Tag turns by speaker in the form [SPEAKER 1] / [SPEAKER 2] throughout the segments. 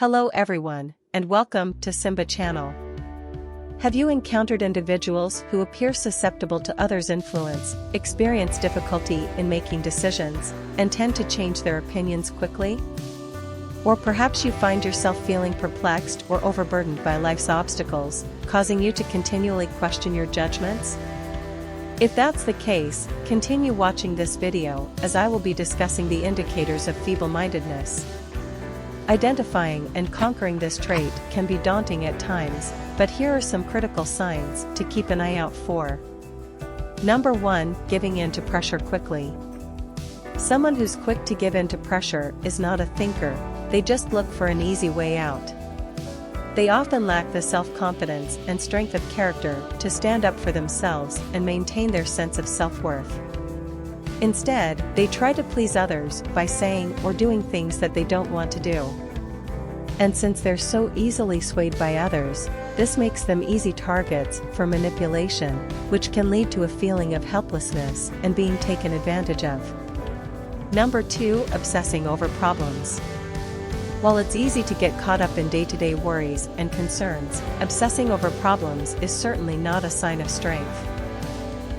[SPEAKER 1] Hello everyone, and welcome to Simba channel. Have you encountered individuals who appear susceptible to others' influence, experience difficulty in making decisions, and tend to change their opinions quickly? Or perhaps you find yourself feeling perplexed or overburdened by life's obstacles, causing you to continually question your judgments? If that's the case, continue watching this video as I will be discussing the indicators of feeble-mindedness. Identifying and conquering this trait can be daunting at times, but here are some critical signs to keep an eye out for. Number 1, giving in to pressure quickly. Someone who's quick to give in to pressure is not a thinker, they just look for an easy way out. They often lack the self-confidence and strength of character to stand up for themselves and maintain their sense of self-worth. Instead, they try to please others by saying or doing things that they don't want to do. And since they're so easily swayed by others, this makes them easy targets for manipulation, which can lead to a feeling of helplessness and being taken advantage of. Number 2, obsessing over problems. While it's easy to get caught up in day-to-day worries and concerns, obsessing over problems is certainly not a sign of strength.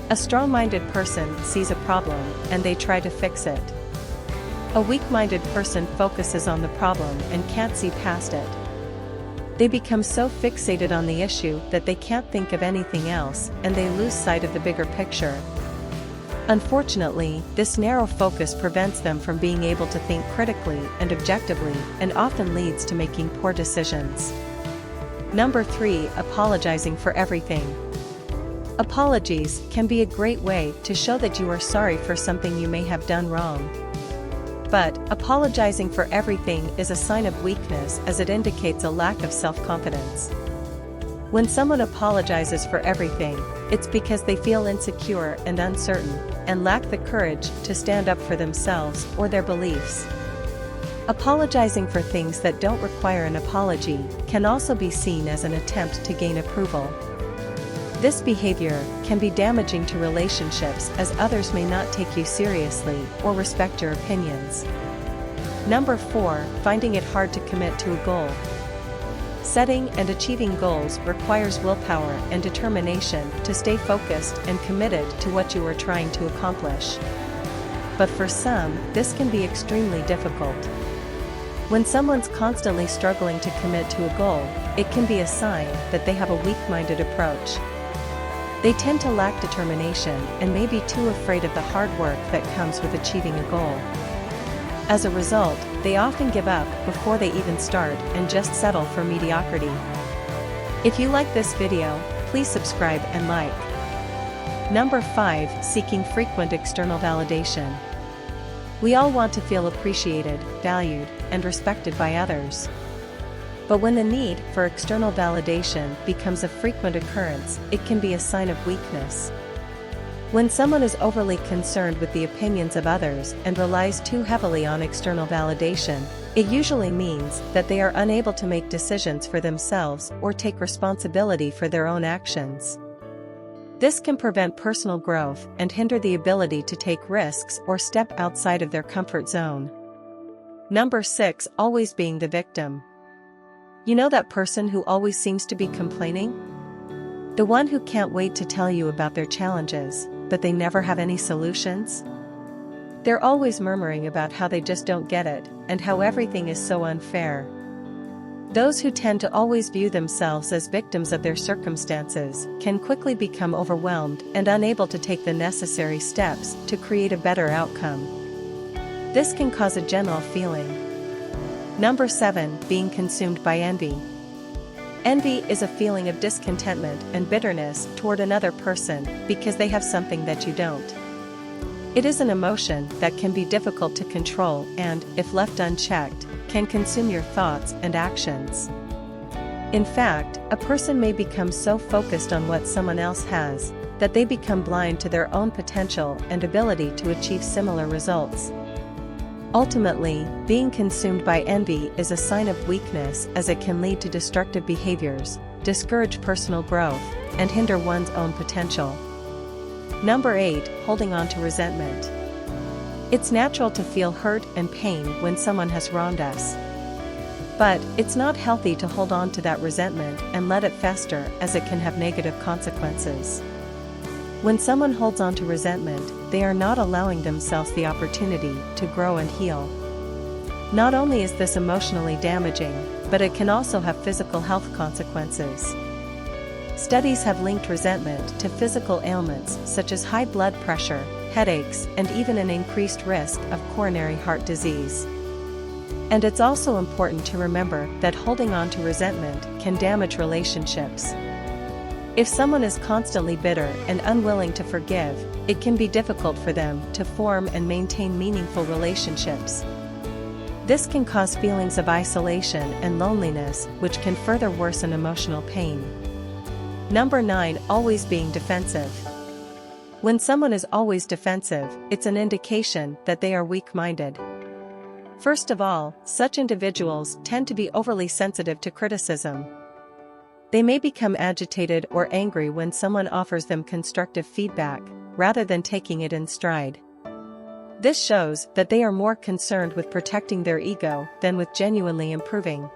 [SPEAKER 1] A strong-minded person sees a problem and they try to fix it. A weak-minded person focuses on the problem and can't see past it. They become so fixated on the issue that they can't think of anything else, and they lose sight of the bigger picture. Unfortunately, this narrow focus prevents them from being able to think critically and objectively, and often leads to making poor decisions. Number 3, apologizing for everything. Apologies can be a great way to show that you are sorry for something you may have done wrong. But apologizing for everything is a sign of weakness, as it indicates a lack of self-confidence. When someone apologizes for everything, it's because they feel insecure and uncertain, and lack the courage to stand up for themselves or their beliefs. Apologizing for things that don't require an apology can also be seen as an attempt to gain approval. This behavior can be damaging to relationships, as others may not take you seriously or respect your opinions. Number 4, finding it hard to commit to a goal. Setting and achieving goals requires willpower and determination to stay focused and committed to what you are trying to accomplish. But for some, this can be extremely difficult. When someone's constantly struggling to commit to a goal, it can be a sign that they have a weak-minded approach. They tend to lack determination and may be too afraid of the hard work that comes with achieving a goal. As a result, they often give up before they even start and just settle for mediocrity. If you like this video, please subscribe and like. Number 5, seeking frequent external validation. We all want to feel appreciated, valued, and respected by others. But when the need for external validation becomes a frequent occurrence, it can be a sign of weakness. When someone is overly concerned with the opinions of others and relies too heavily on external validation, it usually means that they are unable to make decisions for themselves or take responsibility for their own actions. This can prevent personal growth and hinder the ability to take risks or step outside of their comfort zone. Number 6, always being the victim. You know that person who always seems to be complaining? The one who can't wait to tell you about their challenges, but they never have any solutions? They're always murmuring about how they just don't get it, and how everything is so unfair. Those who tend to always view themselves as victims of their circumstances can quickly become overwhelmed and unable to take the necessary steps to create a better outcome. This can cause a general feeling. Number 7, being consumed by envy. Envy is a feeling of discontentment and bitterness toward another person because they have something that you don't. It is an emotion that can be difficult to control and, if left unchecked, can consume your thoughts and actions. In fact, a person may become so focused on what someone else has that they become blind to their own potential and ability to achieve similar results. Ultimately, being consumed by envy is a sign of weakness, as it can lead to destructive behaviors, discourage personal growth, and hinder one's own potential. Number 8, holding on to resentment. It's natural to feel hurt and pain when someone has wronged us. But it's not healthy to hold on to that resentment and let it fester, as it can have negative consequences. When someone holds on to resentment, they are not allowing themselves the opportunity to grow and heal. Not only is this emotionally damaging, but it can also have physical health consequences. Studies have linked resentment to physical ailments such as high blood pressure, headaches, and even an increased risk of coronary heart disease. And it's also important to remember that holding on to resentment can damage relationships. If someone is constantly bitter and unwilling to forgive, it can be difficult for them to form and maintain meaningful relationships. This can cause feelings of isolation and loneliness, which can further worsen emotional pain. Number 9. Always being defensive. When someone is always defensive, it's an indication that they are weak-minded. First of all, such individuals tend to be overly sensitive to criticism. They may become agitated or angry when someone offers them constructive feedback, rather than taking it in stride. This shows that they are more concerned with protecting their ego than with genuinely improving.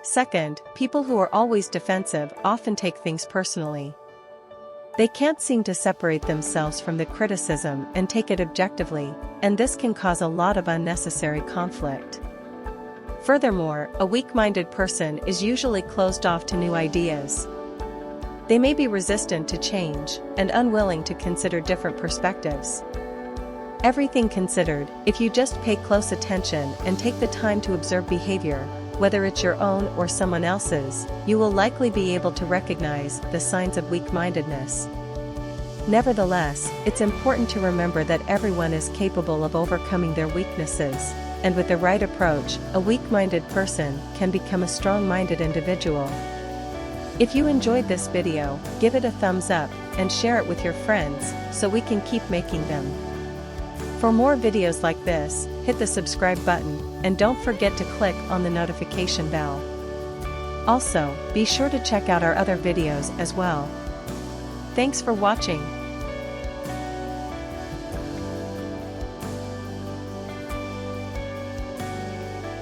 [SPEAKER 1] Second, people who are always defensive often take things personally. They can't seem to separate themselves from the criticism and take it objectively, and this can cause a lot of unnecessary conflict. Furthermore, a weak-minded person is usually closed off to new ideas. They may be resistant to change and unwilling to consider different perspectives. Everything considered, if you just pay close attention and take the time to observe behavior, whether it's your own or someone else's, you will likely be able to recognize the signs of weak-mindedness. Nevertheless, it's important to remember that everyone is capable of overcoming their weaknesses, and with the right approach, a weak-minded person can become a strong-minded individual. If you enjoyed this video, give it a thumbs up and share it with your friends so we can keep making them. For more videos like this, hit the subscribe button, and don't forget to click on the notification bell. Also, be sure to check out our other videos as well. Thanks for watching.